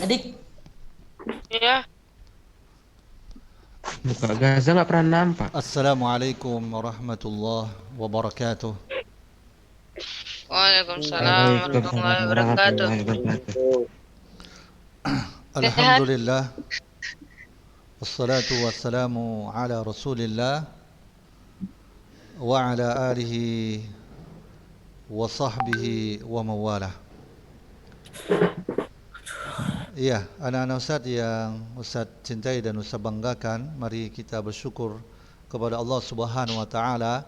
Adik, Ya, Muka Gaza nggak pernah nampak. Assalamualaikum warahmatullahi wabarakatuh. Waalaikumsalam Waalaikumsalam warahmatullahi wabarakatuh. warahmatullahi wabarakatuh. Sehat? Alhamdulillah, wassalatu wassalamu ala rasulillah wa ala alihi wa sahbihi wa mawalah. Iya, anak-anak Ustaz yang Ustaz cintai dan Ustaz banggakan, mari kita bersyukur kepada Allah Subhanahu wa taala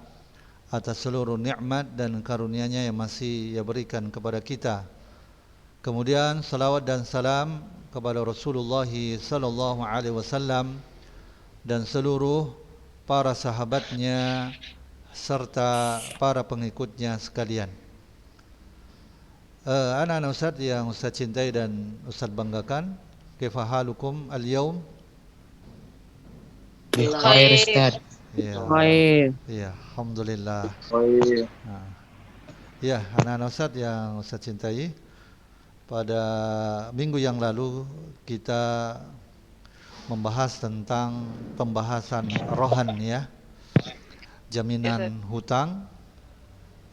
atas seluruh nikmat dan karunia-Nya yang masih Ia berikan kepada kita. Kemudian salawat dan salam kepada Rasulullah sallallahu alaihi wasallam dan seluruh para sahabatnya serta para pengikutnya sekalian. Anak-anak Ustaz yang Ustaz cintai dan Ustaz banggakan, kaifa halukum al-yaum? Khair Khair. Ustaz. Ya. Khair. Ya, alhamdulillah. Nah, ya, anak-anak Ustaz yang Ustaz cintai, pada minggu yang lalu kita membahas tentang pembahasan rohan ya, jaminan hutang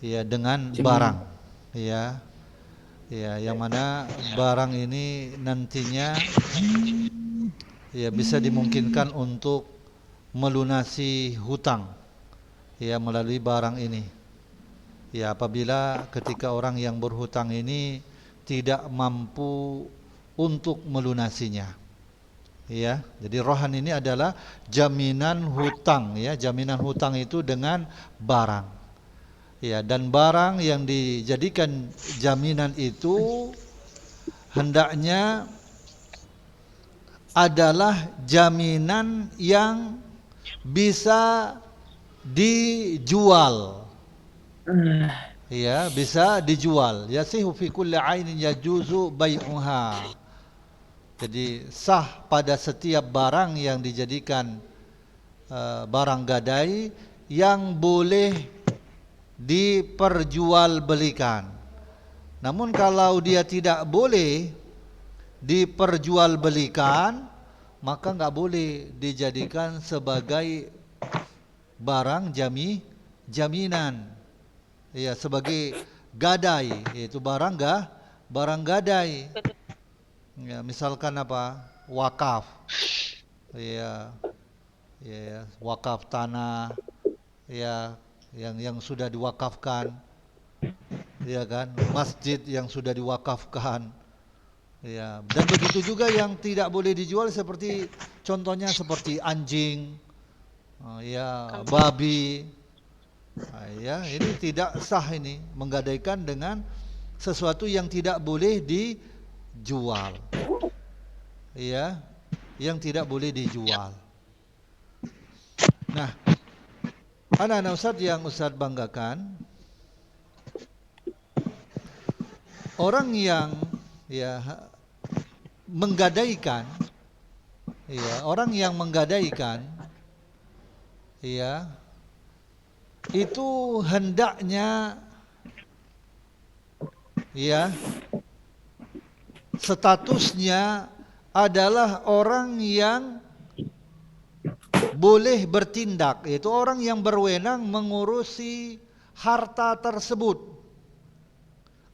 ya dengan barang ya. Ya, yang mana barang ini nantinya ya bisa dimungkinkan untuk melunasi hutang ya melalui barang ini. Ya, apabila ketika orang yang berhutang ini tidak mampu untuk melunasinya. Ya, jadi rohan ini adalah jaminan hutang ya, jaminan hutang itu dengan barang. Ya, dan barang yang dijadikan jaminan itu hendaknya adalah jaminan yang bisa dijual. Ya, bisa dijual. Yasihu fi kulli ainin yajuzu bai'uha. Jadi sah pada setiap barang yang dijadikan barang gadai yang boleh diperjualbelikan. Namun kalau dia tidak boleh diperjualbelikan, maka enggak boleh dijadikan sebagai barang jaminan. Ya, sebagai gadai, yaitu barang gadai. Ya, misalkan apa? Wakaf. Ya, ya, wakaf tanah ya yang sudah diwakafkan, ya kan, masjid yang sudah diwakafkan, ya, dan begitu juga yang tidak boleh dijual seperti contohnya seperti anjing, ya, babi, ya, ini tidak sah ini menggadaikan dengan sesuatu yang tidak boleh dijual, ya, yang tidak boleh dijual. Nah, anak-anak Ustaz yang Ustaz banggakan, orang yang ya menggadaikan, ya, orang yang menggadaikan, ya, itu hendaknya ya statusnya adalah orang yang boleh bertindak, yaitu orang yang berwenang mengurusi harta tersebut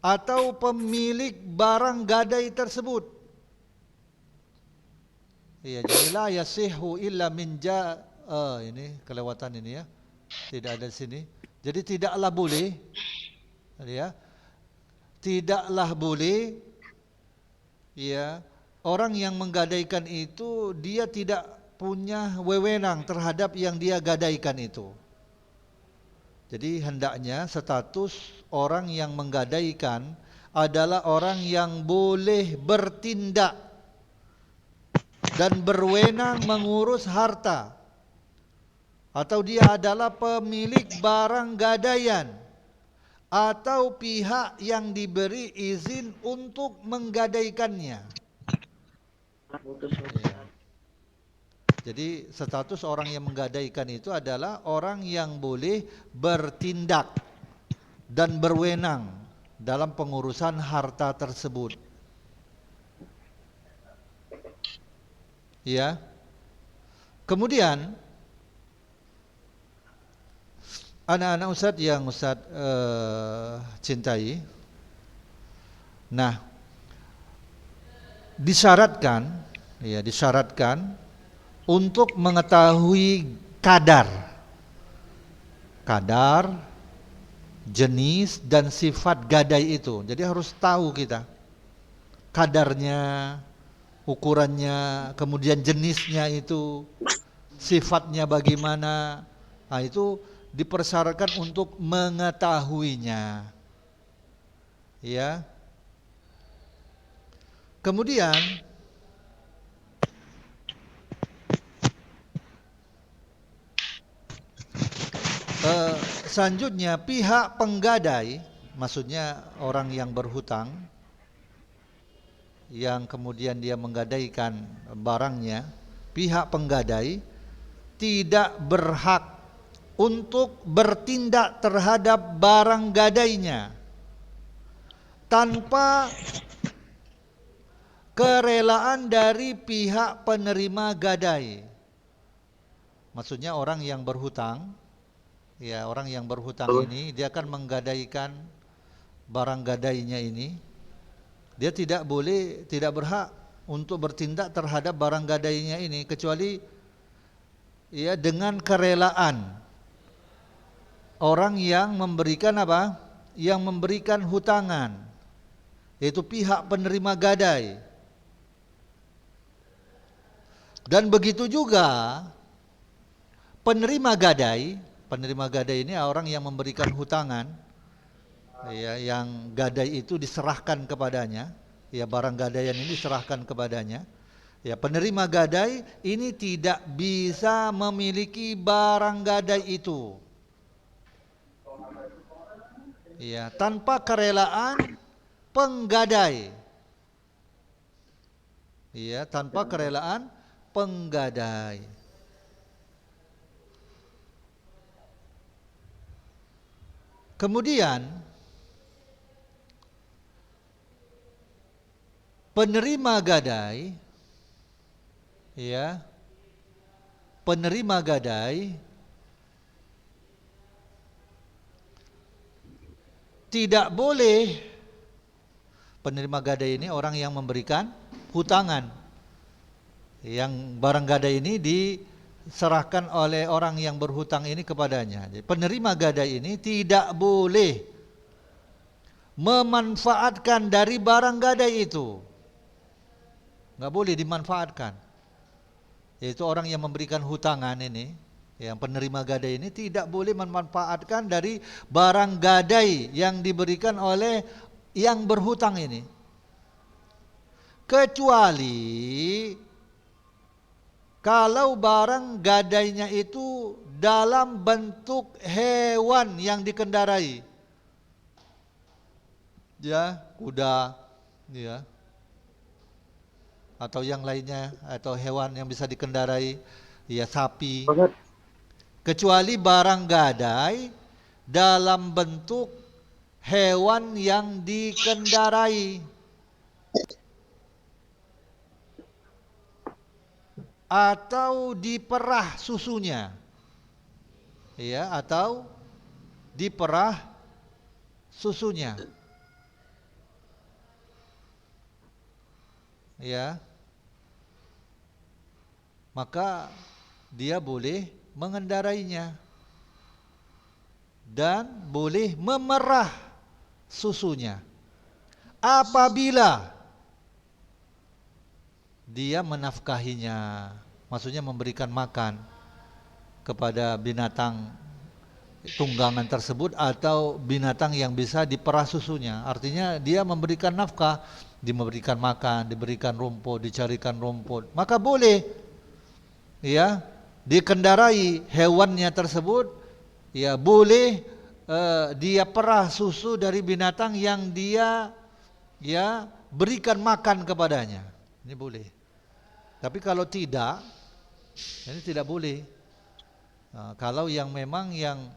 atau pemilik barang gadai tersebut. Ya, jadi la yasihu illa min ini kelewatan ini ya. Tidak ada di sini. Jadi tidaklah boleh, ya, tidaklah boleh, ya, orang yang menggadaikan itu dia tidak punya wewenang terhadap yang dia gadaikan itu. Jadi hendaknya status orang yang menggadaikan adalah orang yang boleh bertindak dan berwenang mengurus harta, atau dia adalah pemilik barang gadaian atau pihak yang diberi izin untuk menggadaikannya. Ya. Jadi status orang yang menggadaikan itu adalah orang yang boleh bertindak dan berwenang dalam pengurusan harta tersebut. Ya. Kemudian anak-anak Ustadz yang Ustadz cintai, nah disyaratkan untuk mengetahui kadar, jenis dan sifat gadai itu. Jadi harus tahu kita kadarnya, ukurannya, kemudian jenisnya itu, sifatnya bagaimana. Nah, itu dipersyaratkan untuk mengetahuinya. Ya. Kemudian selanjutnya pihak penggadai, maksudnya orang yang berhutang, yang kemudian dia menggadaikan barangnya, pihak penggadai tidak berhak untuk bertindak terhadap barang gadainya tanpa kerelaan dari pihak penerima gadai. Maksudnya orang yang berhutang, ya orang yang berhutang ini dia akan menggadaikan barang gadainya ini, dia tidak berhak untuk bertindak terhadap barang gadainya ini kecuali ya dengan kerelaan orang yang memberikan apa? Yang memberikan hutangan, yaitu pihak penerima gadai. Dan begitu juga penerima gadai ini orang yang memberikan hutangan, ya, yang gadai itu diserahkan kepadanya, ya barang gadaian ini diserahkan kepadanya. Ya, penerima gadai ini tidak bisa memiliki barang gadai itu. Ya, tanpa kerelaan penggadai. Ya, tanpa kerelaan penggadai. Kemudian penerima gadai, ya, penerima gadai tidak boleh, penerima gadai ini orang yang memberikan hutangan, yang barang gadai ini diserahkan oleh orang yang berhutang ini kepadanya. Jadi, penerima gadai ini tidak boleh memanfaatkan dari barang gadai itu, nggak boleh dimanfaatkan. Yaitu orang yang memberikan hutangan ini, yang penerima gadai ini tidak boleh memanfaatkan dari barang gadai yang diberikan oleh yang berhutang ini, kecuali kalau barang gadainya itu dalam bentuk hewan yang dikendarai, ya kuda, ya, atau yang lainnya, atau hewan yang bisa dikendarai, ya sapi. Kecuali barang gadai dalam bentuk hewan yang dikendarai atau diperah susunya, ya, atau diperah susunya, ya, maka dia boleh mengendarainya dan boleh memerah susunya apabila dia menafkahinya, maksudnya memberikan makan kepada binatang tunggangan tersebut atau binatang yang bisa diperah susunya. Artinya dia memberikan nafkah, diberikan makan, diberikan rumput, dicarikan rumput, maka boleh, ya, dikendarai hewannya tersebut, ya boleh dia perah susu dari binatang yang dia, ya, berikan makan kepadanya. Ini boleh. Tapi kalau tidak, ini tidak boleh. Nah, kalau yang memang yang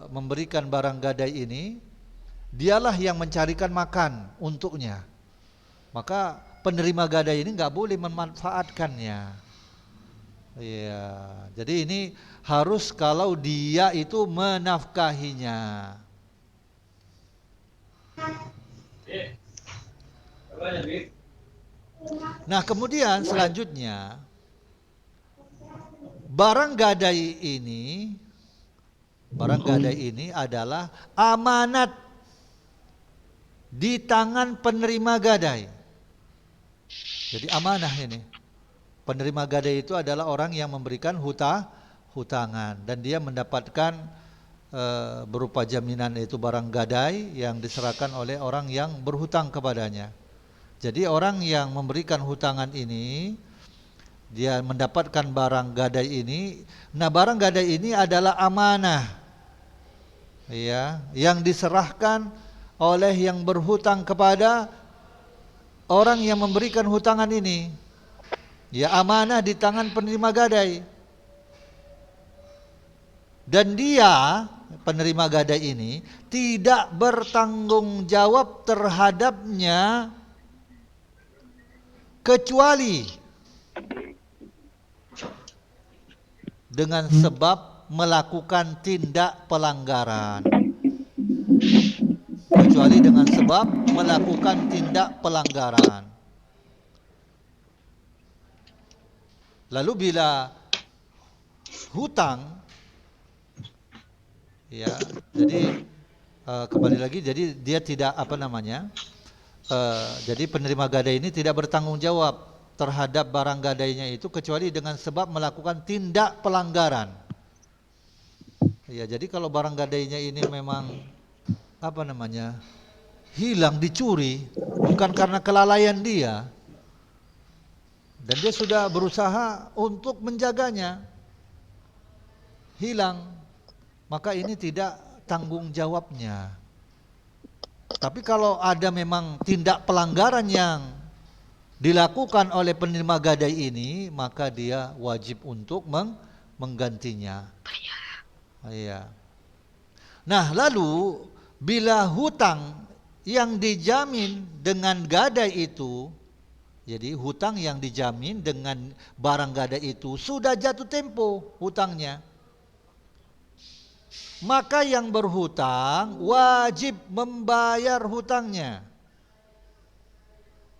memberikan barang gadai ini, dialah yang mencarikan makan untuknya, maka penerima gadai ini nggak boleh memanfaatkannya. Iya, jadi ini harus kalau dia itu menafkahinya. Nah, kemudian selanjutnya barang gadai ini adalah amanat di tangan penerima gadai. Jadi amanah ini. Penerima gadai itu adalah orang yang memberikan hutangan dan dia mendapatkan berupa jaminan, yaitu barang gadai yang diserahkan oleh orang yang berhutang kepadanya. Jadi orang yang memberikan hutangan ini, dia mendapatkan barang gadai ini. Nah, barang gadai ini adalah amanah, ya, yang diserahkan oleh yang berhutang kepada orang yang memberikan hutangan ini. Ya, amanah di tangan penerima gadai. Dan dia, penerima gadai ini, tidak bertanggung jawab terhadapnya kecuali dengan sebab melakukan tindak pelanggaran. Kecuali dengan sebab melakukan tindak pelanggaran. Lalu bila hutang, ya, jadi kembali lagi, jadi dia tidak jadi penerima gadai ini tidak bertanggung jawab terhadap barang gadainya itu kecuali dengan sebab melakukan tindak pelanggaran. Ya, jadi kalau barang gadainya ini memang hilang, dicuri, bukan karena kelalaian dia, dan dia sudah berusaha untuk menjaganya, hilang, maka ini tidak tanggung jawabnya. Tapi kalau ada memang tindak pelanggaran yang dilakukan oleh penerima gadai ini, maka dia wajib untuk menggantinya. Iya. Nah, lalu bila hutang yang dijamin dengan gadai itu, jadi hutang yang dijamin dengan barang gadai itu sudah jatuh tempo hutangnya, maka yang berhutang wajib membayar hutangnya.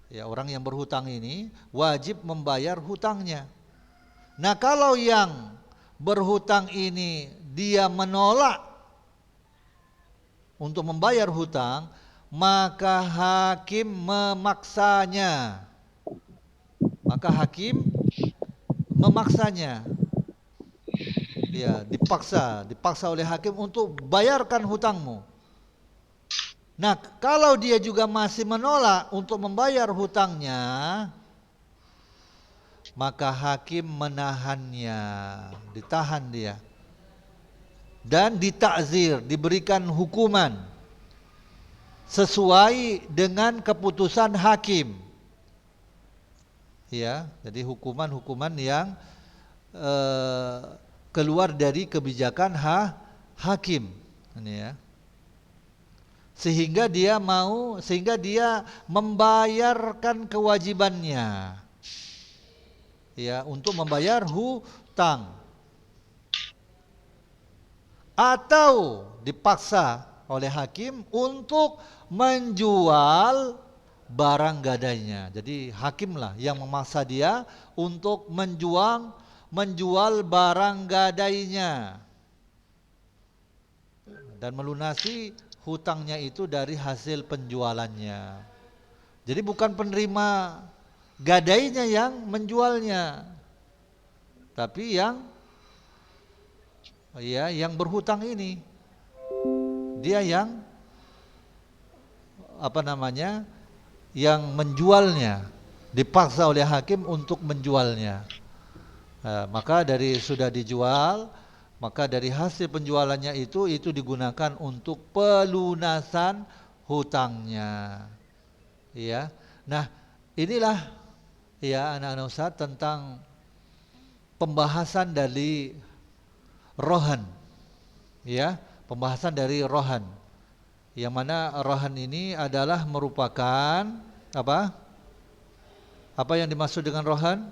Ya, orang yang berhutang ini wajib membayar hutangnya. Nah, kalau yang berhutang ini dia menolak untuk membayar hutang, maka hakim memaksanya. Ya, dipaksa oleh hakim untuk bayarkan hutangmu. Nah, kalau dia juga masih menolak untuk membayar hutangnya, maka hakim menahannya, ditahan dia, dan ditakzir, diberikan hukuman sesuai dengan keputusan hakim. Ya, jadi hukuman-hukuman yang keluar dari kebijakan hakim, ini ya. Sehingga dia membayarkan kewajibannya, ya, untuk membayar hutang, atau dipaksa oleh hakim untuk menjual barang gadainya. Jadi hakimlah yang memaksa dia untuk menjual barang gadainya dan melunasi hutangnya itu dari hasil penjualannya. Jadi bukan penerima gadainya yang menjualnya, tapi yang berhutang ini, dia yang yang menjualnya, dipaksa oleh hakim untuk menjualnya. Maka sudah dijual, maka dari hasil penjualannya itu digunakan untuk pelunasan hutangnya. Ya. Nah, inilah ya anak-anak Ustaz tentang pembahasan dari rohan. Ya, pembahasan dari rohan. Yang mana rohan ini adalah merupakan Apa yang dimaksud dengan rohan?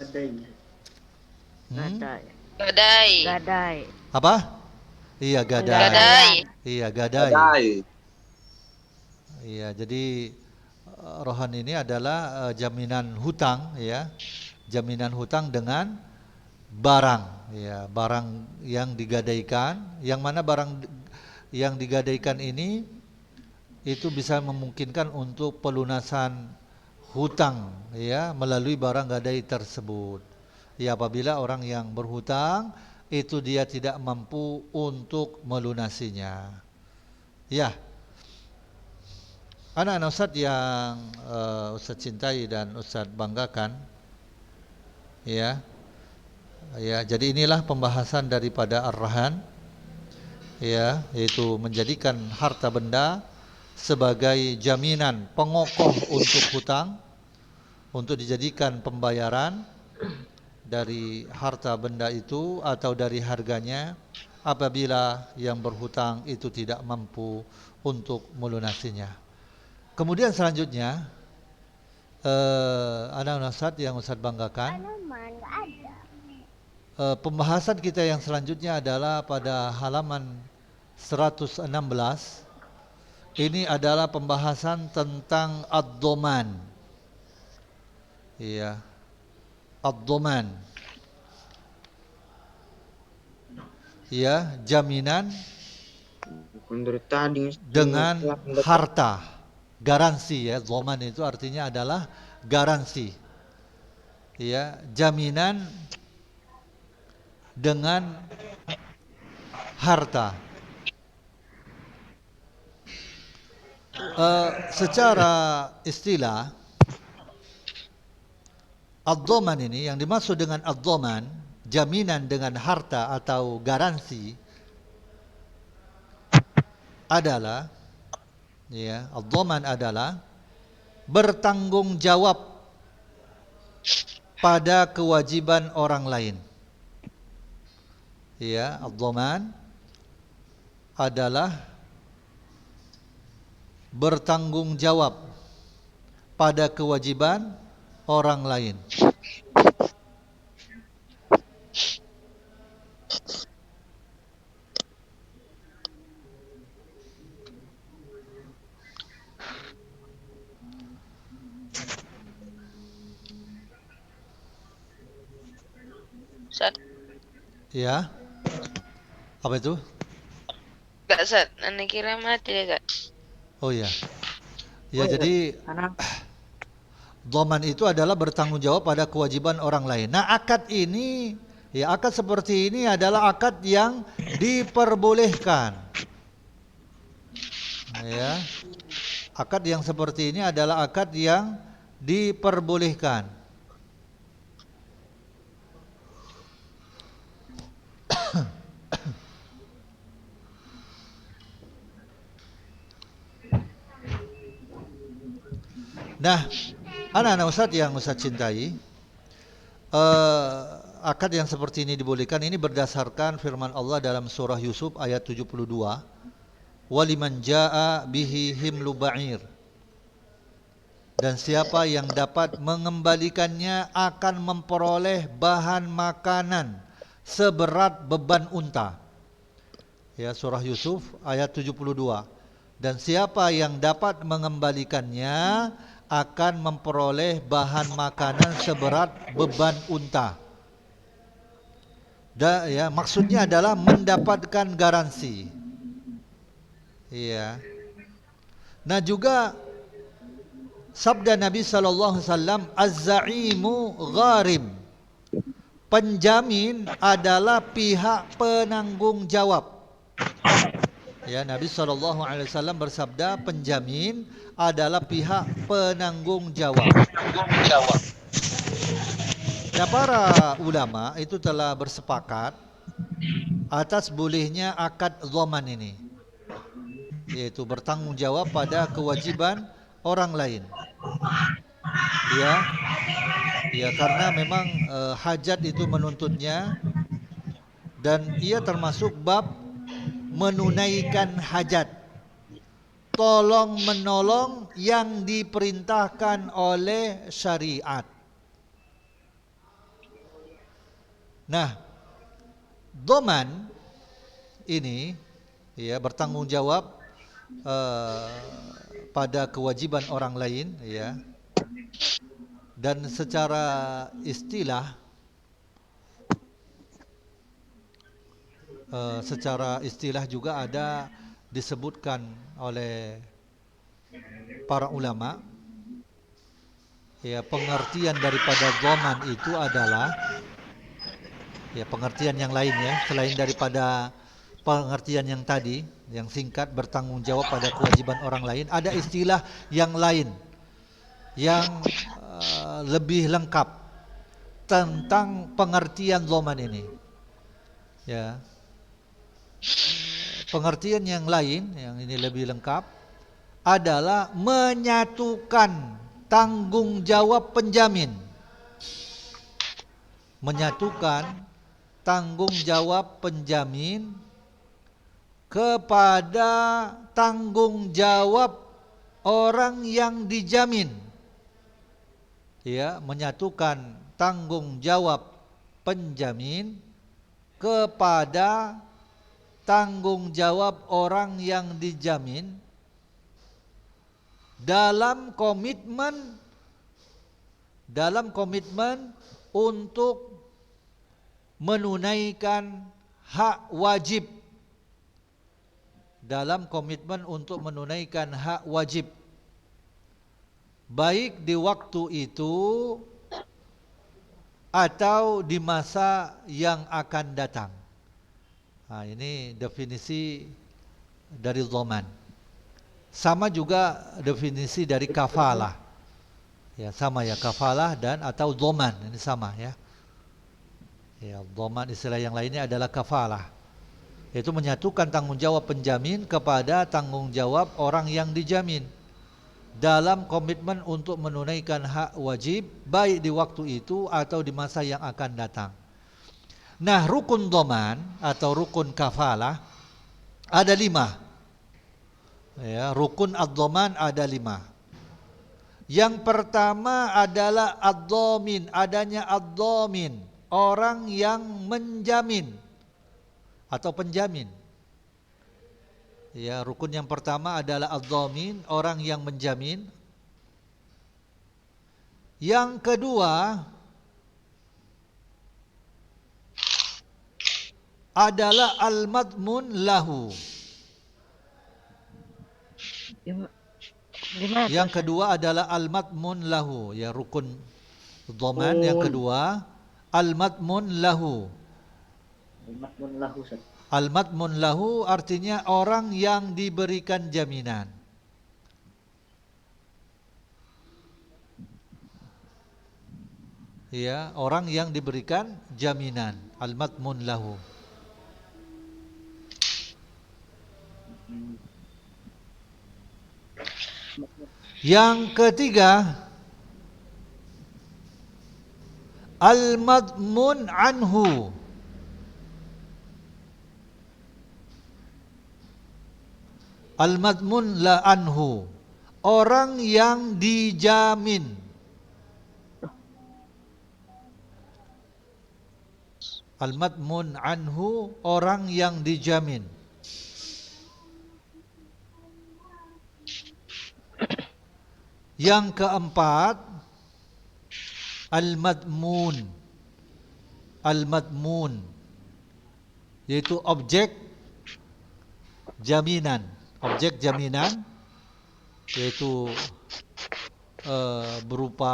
Gadai. Gadai. Gadai. Apa? Iya, gadai. Gadai. Iya, gadai. Gadai. Iya, jadi rohan ini adalah jaminan hutang, ya. Jaminan hutang dengan barang, ya, barang yang digadaikan, yang mana barang yang digadaikan ini itu bisa memungkinkan untuk pelunasan hutang, ya, melalui barang gadai tersebut. Ya, apabila orang yang berhutang itu dia tidak mampu untuk melunasinya. Ya. Anak-anak Ustadz yang Ustadz cintai dan Ustadz banggakan, ya. Ya, jadi inilah pembahasan daripada ar-rahan, ya, yaitu menjadikan harta benda sebagai jaminan pengokoh untuk hutang, untuk dijadikan pembayaran dari harta benda itu atau dari harganya apabila yang berhutang itu tidak mampu untuk melunasinya. Kemudian selanjutnya anak-anak Ustadz yang Ustadz banggakan, pembahasan kita yang selanjutnya adalah pada halaman 116. Ini adalah pembahasan tentang ad-dhaman. Iya. Ad-dhaman. Ya, jaminan Menurut tadi dengan harta, garansi, ya. Dhaman itu artinya adalah garansi. Ya, jaminan dengan harta. Secara istilah, ad-dhaman ini, yang dimaksud dengan ad-dhaman, jaminan dengan harta atau garansi, adalah, ya, ad-dhaman adalah bertanggung jawab pada kewajiban orang lain. Ya, ad-dhaman adalah bertanggung jawab pada kewajiban orang lain. Sat. Ya. Apa itu? Gak Sat. Ane kira mati deh Kak. Oh ya. Ya, jadi dhaman itu adalah bertanggung jawab pada kewajiban orang lain. Nah, akad ini, ya, akad seperti ini adalah akad yang diperbolehkan. Ya. Akad yang seperti ini adalah akad yang diperbolehkan. Nah, anak-anak Ustadz yang Ustadz cintai, akad yang seperti ini dibolehkan ini berdasarkan firman Allah dalam surah Yusuf ayat 72. Waliman jaa bihi himlu ba'ir. Dan siapa yang dapat mengembalikannya akan memperoleh bahan makanan seberat beban unta. Ya, surah Yusuf ayat 72. Dan siapa yang dapat mengembalikannya akan memperoleh bahan makanan seberat beban unta. Ya, maksudnya adalah mendapatkan garansi. Iya. Nah, juga sabda Nabi sallallahu alaihi wasallam, az-za'imu gharim. Penjamin adalah pihak penanggung jawab. Ya, Nabi SAW bersabda, penjamin adalah pihak penanggung jawab. Nah, para ulama itu telah bersepakat atas bolehnya akad dhaman ini, yaitu bertanggung jawab pada kewajiban orang lain. Ya, ya, karena memang hajat itu menuntutnya, dan ia termasuk bab menunaikan hajat. tolong menolong yang diperintahkan oleh syariat. Nah, dhaman ini ya bertanggung jawab pada kewajiban orang lain ya. Dan secara istilah juga ada disebutkan oleh para ulama ya, pengertian daripada dhaman itu adalah ya pengertian yang lain ya, selain daripada pengertian yang tadi yang singkat bertanggung jawab pada kewajiban orang lain, ada istilah yang lain yang lebih lengkap tentang pengertian dhaman ini ya. Pengertian yang lain yang ini lebih lengkap adalah menyatukan tanggung jawab penjamin. Menyatukan tanggung jawab penjamin kepada tanggung jawab orang yang dijamin. Ya, menyatukan tanggung jawab penjamin kepada tanggung jawab orang yang dijamin dalam komitmen untuk menunaikan hak wajib, dalam komitmen untuk menunaikan hak wajib, baik di waktu itu atau di masa yang akan datang. Nah, ini definisi dari dhaman. Sama juga definisi dari kafalah. Ya, sama ya, kafalah dan atau dhaman, ini sama ya. Ya, dhaman istilah yang lainnya adalah kafalah. Yaitu menyatukan tanggung jawab penjamin kepada tanggung jawab orang yang dijamin dalam komitmen untuk menunaikan hak wajib baik di waktu itu atau di masa yang akan datang. Nah, rukun dhaman atau rukun kafalah ada 5. Ya, rukun ad-dhaman ada 5. Yang pertama adalah ad-dhamin, adanya ad-dhamin, orang yang menjamin atau penjamin. Ya, rukun yang pertama adalah ad-dhamin, orang yang menjamin. Yang kedua adalah al-madmun lahu. Yang kedua adalah al-madmun lahu, ya rukun dhaman yang kedua al-madmun lahu. Al-madmun lahu. Al-madmun lahu artinya orang yang diberikan jaminan. Ya, orang yang diberikan jaminan, al-madmun lahu. Yang ketiga al-madmun anhu. Al-madmun la anhu, orang yang dijamin. Al-madmun anhu, orang yang dijamin. Yang keempat al-madmun. Al-madmun yaitu objek jaminan. Objek jaminan yaitu berupa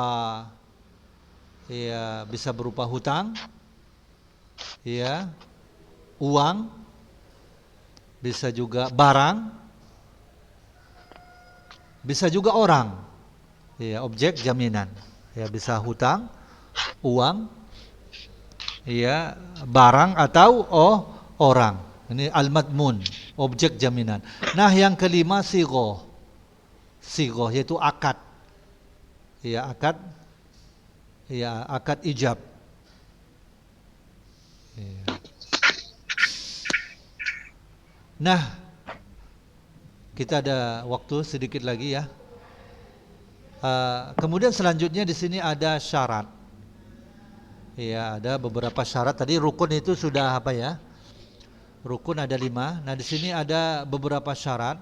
ya bisa berupa hutang, ya, uang, bisa juga barang, bisa juga orang. Ya, objek jaminan. Ya, bisa hutang, uang, ya, barang atau orang. Ini al-madmun, objek jaminan. Nah, yang kelima sighoh. Sighoh yaitu akad. Ya, akad. Ya, akad ijab. Ya. Nah, kita ada waktu sedikit lagi ya. Kemudian selanjutnya di sini ada syarat. Ya, ada beberapa syarat. Tadi rukun itu sudah apa ya? Rukun ada 5. Nah, di sini ada beberapa syarat.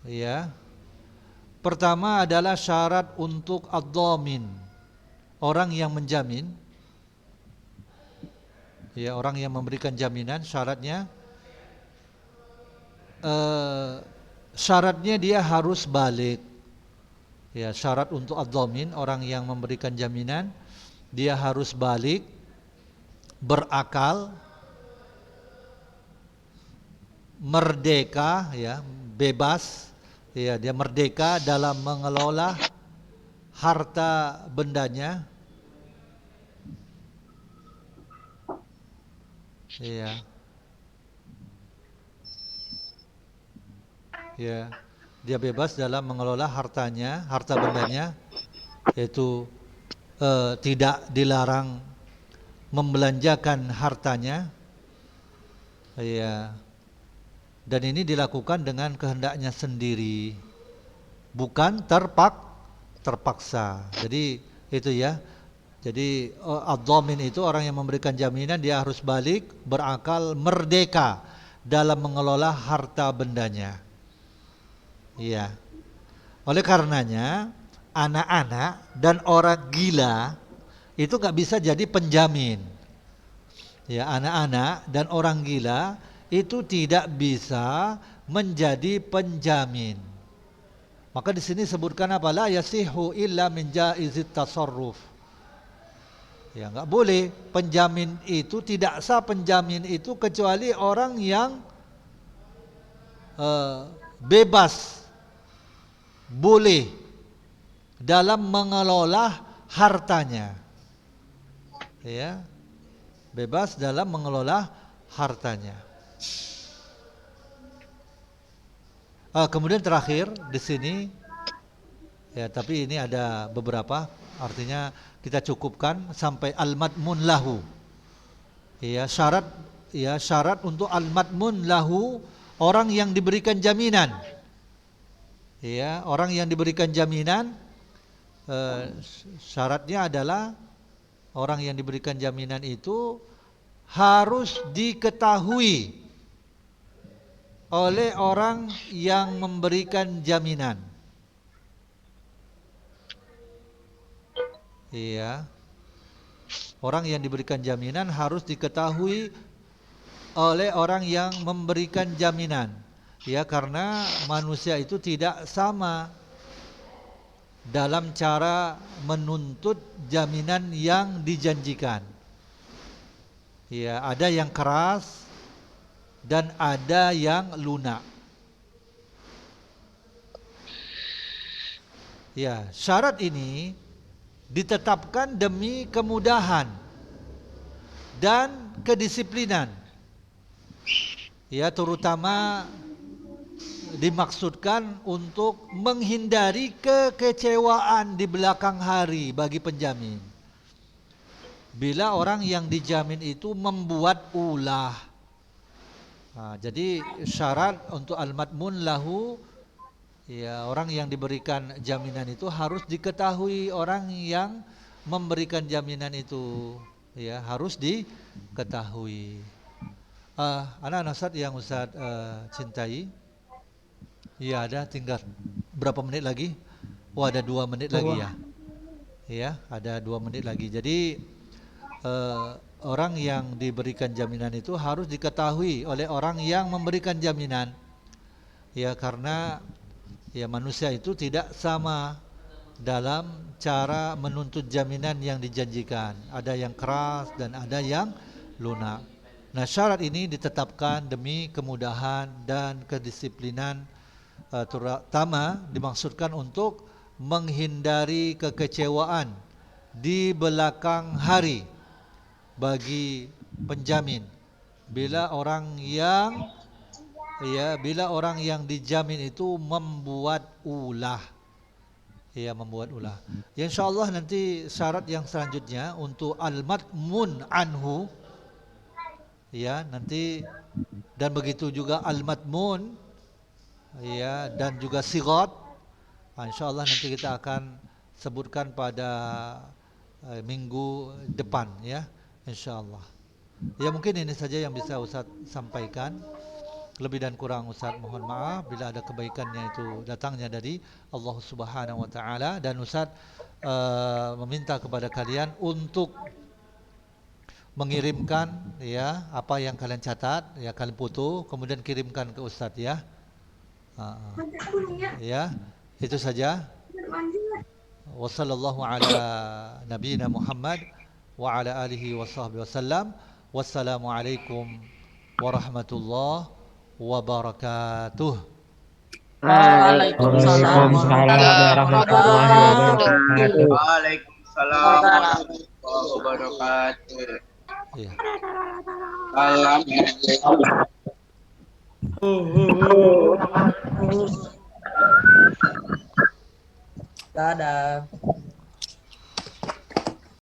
Ya. Pertama adalah syarat untuk ad-dhamin. Orang yang menjamin. Ya, orang yang memberikan jaminan, syaratnya syaratnya dia harus balik. Ya, syarat untuk ad-dhamin, orang yang memberikan jaminan, dia harus balik, berakal, merdeka, ya, bebas, ya, dia merdeka dalam mengelola harta bendanya, ya, ya, dia bebas dalam mengelola hartanya, harta bendanya, yaitu tidak dilarang membelanjakan hartanya, ya. Dan ini dilakukan dengan kehendaknya sendiri, bukan terpaksa. Jadi itu ya. Jadi ad-dhamin itu orang yang memberikan jaminan, dia harus balik, berakal, merdeka dalam mengelola harta bendanya. Iya. Oleh karenanya anak-anak dan orang gila itu nggak bisa jadi penjamin. Ya, anak-anak dan orang gila itu tidak bisa menjadi penjamin. Maka di sini sebutkan apa? La yasihu illa min jaizit tasarruf. Ya, nggak boleh penjamin itu, tidak sah penjamin itu kecuali orang yang bebas, boleh dalam mengelola hartanya. Ya, bebas dalam mengelola hartanya. Kemudian terakhir di sini, ya, tapi ini ada beberapa, artinya kita cukupkan sampai al-madmun lahu. Ya, syarat untuk al-madmun lahu, orang yang diberikan jaminan. Ya, orang yang diberikan jaminan, syaratnya adalah orang yang diberikan jaminan itu harus diketahui oleh orang yang memberikan jaminan. Iya. Orang yang diberikan jaminan harus diketahui oleh orang yang memberikan jaminan. Ya, karena manusia itu tidak sama dalam cara menuntut jaminan yang dijanjikan. Ya, ada yang keras dan ada yang lunak. Ya, syarat ini ditetapkan demi kemudahan dan kedisiplinan. Ya, terutama dimaksudkan untuk menghindari kekecewaan di belakang hari bagi penjamin. Bila orang yang dijamin itu membuat ulah. Jadi syarat untuk al-madmun lahu, ya, orang yang diberikan jaminan itu harus diketahui orang yang memberikan jaminan itu, ya, harus diketahui. Anak-anak Ustaz yang Ustaz cintai, ya, ada tinggal berapa menit lagi? Oh, ada 2 menit lagi ya. Ya, ada 2 menit lagi. Jadi orang yang diberikan jaminan itu harus diketahui oleh orang yang memberikan jaminan. Ya, karena ya manusia itu tidak sama dalam cara menuntut jaminan yang dijanjikan. Ada yang keras dan ada yang lunak. Nah, syarat ini ditetapkan demi kemudahan dan kedisiplinan, terutama dimaksudkan untuk menghindari kekecewaan di belakang hari bagi penjamin. Bila orang yang dijamin itu membuat ulah. Ya, membuat ulah. Ya, insyaallah nanti syarat yang selanjutnya untuk al-madmun anhu, ya, nanti, dan begitu juga al-madmun, ya, dan juga sigot. Insyaallah nanti kita akan sebutkan pada minggu depan ya, insyaallah. Ya mungkin ini saja yang bisa Ustaz sampaikan. Lebih dan kurang Ustaz mohon maaf bila ada kebaikannya itu datangnya dari Allah Subhanahu wa taala, dan Ustaz meminta kepada kalian untuk mengirimkan ya apa yang kalian catat, ya kalian foto kemudian kirimkan ke Ustaz ya. Ya, itu saja. Wassallallahu ala nabiyina Muhammad wa ala alihi washabbihi wasallam. Wassalamualaikum warahmatullahi wabarakatuh. Waalaikumsalam warahmatullahi wabarakatuh. Waalaikumsalam warahmatullahi wabarakatuh. Iya. Dadah.